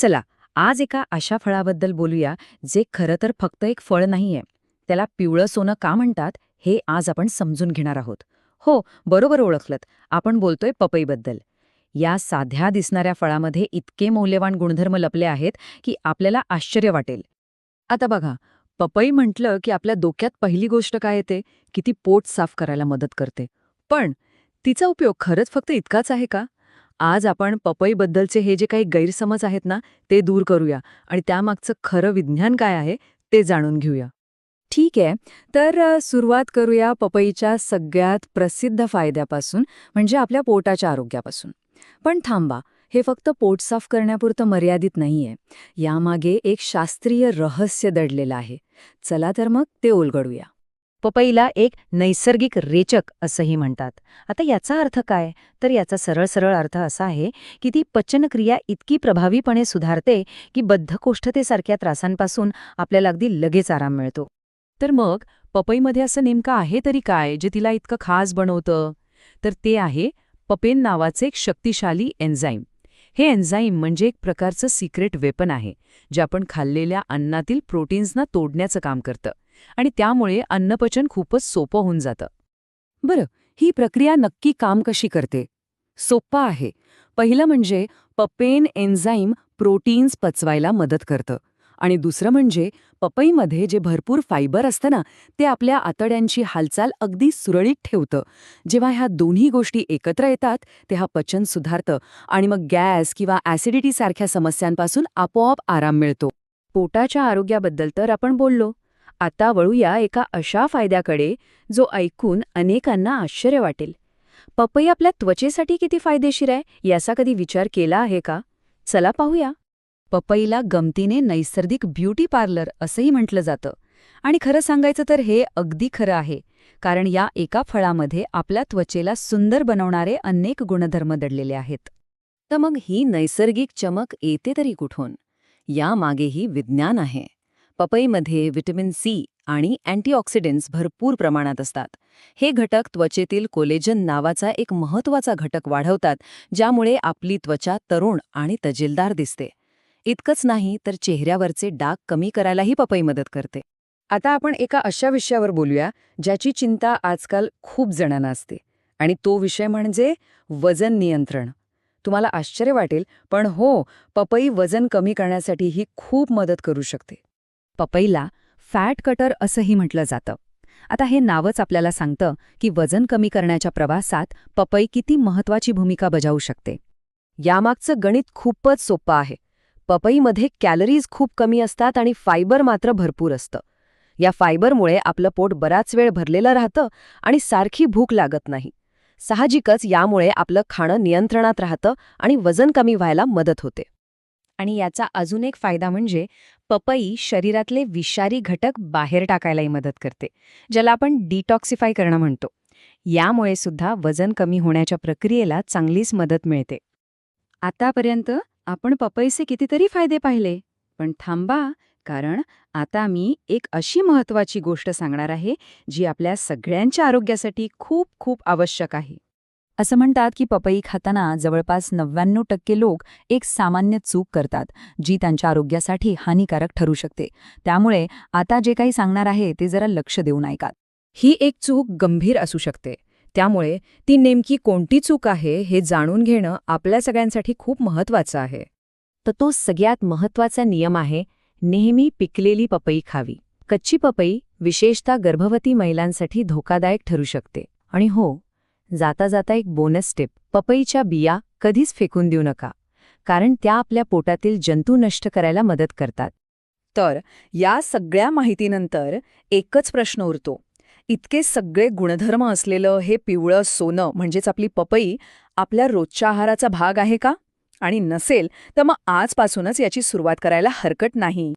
चला, आज एका अशा फळाबद्दल बोलूया जे खरं तर फक्त एक फळ नाहीये. त्याला पिवळं सोनं का म्हणतात हे आज आपण समजून घेणार आहोत. हो, बरोबर ओळखलत. आपण बोलतोय पपईबद्दल. या साध्या दिसणाऱ्या फळामध्ये इतके मौल्यवान गुणधर्म लपले आहेत की आपल्याला आश्चर्य वाटेल. आता बघा, पपई म्हटलं की आपल्या डोक्यात पहिली गोष्ट काय येते की ती पोट साफ करायला मदत करते. पण तिचा उपयोग खरंच फक्त इतकाच आहे का? आज आपण पपईबद्दलचे हे जे काही गैरसमज आहेत ना, ते दूर करूया आणि त्यामागचं खरं विज्ञान काय आहे ते जाणून घेऊया. ठीक आहे, तर सुरुवात करूया पपईच्या सगळ्यात प्रसिद्ध फायद्यापासून, म्हणजे आपल्या पोटाच्या आरोग्यापासून. पण थांबा, हे फक्त पोट साफ करण्यापुरतं मर्यादित नाहीये. यामागे एक शास्त्रीय रहस्य दडलेलं आहे. चला तर मग ते उलगडूया. पपईला एक नैसर्गिक रेचक असंही म्हणतात. आता याचा अर्थ काय? तर याचा सरळ सरळ अर्थ असा आहे की ती पचनक्रिया इतकी प्रभावीपणे सुधारते की बद्धकोष्ठतेसारख्या त्रासांपासून आपल्याला अगदी लगेच आराम मिळतो. तर मग पपईमध्ये असं नेमकं आहे तरी काय जे तिला इतकं खास बनवतं? तर ते आहे पपेन नावाचे एक शक्तिशाली एन्झाईम. हे एन्झाईम म्हणजे एक प्रकारचं सिक्रेट वेपन आहे, जे आपण खाल्लेल्या अन्नातील प्रोटीन्सना तोडण्याचं काम करतं आणि त्यामुळे अन्नपचन खूपच सोपं होऊन जातं. बरं, ही प्रक्रिया नक्की काम कशी करते? सोप्पं आहे. पहिलं म्हणजे पपेन एन्झाईम प्रोटीन्स पचवायला मदत करतं आणि दुसरं म्हणजे पपईमध्ये जे भरपूर फायबर असतं ना, ते आपल्या आतड्यांची हालचाल अगदी सुरळीत ठेवतं. जेव्हा ह्या दोन्ही गोष्टी एकत्र येतात, तेव्हा पचन सुधारतं आणि मग गॅस किंवा ॲसिडिटी सारख्या समस्यांपासून आपोआप आराम मिळतो. पोटाच्या आरोग्याबद्दल तर आपण बोललो. आता वळूया एका अशा फायद्याकडे जो ऐकून अनेकांना आश्चर्य वाटेल. पपई आपल्या त्वचेसाठी किती फायदेशीर आहे याचा कधी विचार केला आहे का? चला पाहूया. पपईला गमतीने नैसर्गिक ब्युटी पार्लर असंही म्हटलं जातं. आणि खरं सांगायचं तर हे अगदी खरं आहे, कारण या एका फळामध्ये आपल्या त्वचेला सुंदर बनवणारे अनेक गुणधर्म दडलेले आहेत. तर मग ही नैसर्गिक चमक येते तरी कुठून? यामागेही विज्ञान आहे. पपईमध्ये व्हिटॅमिन सी आणि अँटीऑक्सिडंट्स भरपूर प्रमाणात असतात. हे घटक त्वचेतील कोलेजन नावाचा एक महत्त्वाचा घटक वाढवतात, ज्यामुळे आपली त्वचा तरुण आणि तजेलदार दिसते. इतकंच नाही तर चेहऱ्यावरचे डाग कमी करायलाही पपई मदत करते. आता आपण एका अशा विषयावर बोलूया ज्याची चिंता आजकाल खूप जणांना असते, आणि तो विषय म्हणजे वजन नियंत्रण. तुम्हाला आश्चर्य वाटेल, पण हो, पपई वजन कमी करण्यासाठीही खूप मदत करू शकते. पपईला फॅट कटर असंही म्हटलं जातं. आता हे नावच आपल्याला सांगतं की वजन कमी करण्याच्या प्रवासात पपई किती महत्त्वाची भूमिका बजावू शकते. यामागचं गणित खूपच सोपं आहे. पपईमध्ये कॅलरीज खूप कमी असतात आणि फायबर मात्र भरपूर असतं. या फायबरमुळे आपलं पोट बराच वेळ भरलेलं राहतं आणि सारखी भूक लागत नाही. साहजिकच यामुळे आपलं खाणं नियंत्रणात राहतं आणि वजन कमी व्हायला मदत होते. आणि याचा अजून एक फायदा म्हणजे पपई शरीरातले विषारी घटक बाहेर टाकायलाही मदत करते, ज्याला आपण डिटॉक्सिफाय करणं म्हणतो. यामुळे सुद्धा वजन कमी होण्याच्या प्रक्रियेला चांगलीच मदत मिळते. आतापर्यंत आपण पपईचे कितीतरी फायदे पाहिले, पण थांबा, कारण आता मी एक अशी महत्त्वाची गोष्ट सांगणार आहे जी आपल्या सगळ्यांच्या आरोग्यासाठी खूप खूप आवश्यक आहे. असं म्हणतात की पपई खाताना जवळपास 99% लोक एक सामान्य चूक करतात, जी त्यांच्या आरोग्यासाठी हानिकारक ठरू शकते. त्यामुळे आता जे काही सांगणार आहे ते जरा लक्ष देऊन ऐका. ही एक चूक गंभीर असू शकते. त्यामुळे ती नेमकी कोणती चूक आहे हे जाणून घेणं आपल्या सगळ्यांसाठी खूप महत्त्वाचं आहे. तर तो सगळ्यात महत्त्वाचा नियम आहे, नेहमी पिकलेली पपई खावी. कच्ची पपई विशेषतः गर्भवती महिलांसाठी धोकादायक ठरू शकते. आणि हो, जाता जाता एक बोनस टिप, पपईच्या बिया कधीच फेकून देऊ नका, कारण त्या आपल्या पोटातील जंतू नष्ट करायला मदत करतात. तर या सगळ्या माहितीनंतर एकच प्रश्न उरतो. इतके सगळे गुणधर्म असलेलं हे पिवळं सोनं म्हणजेच आपली पपई आपल्या रोजच्या आहाराचा भाग आहे का? आणि नसेल तर मग आजपासूनच याची सुरुवात करायला हरकत नाही.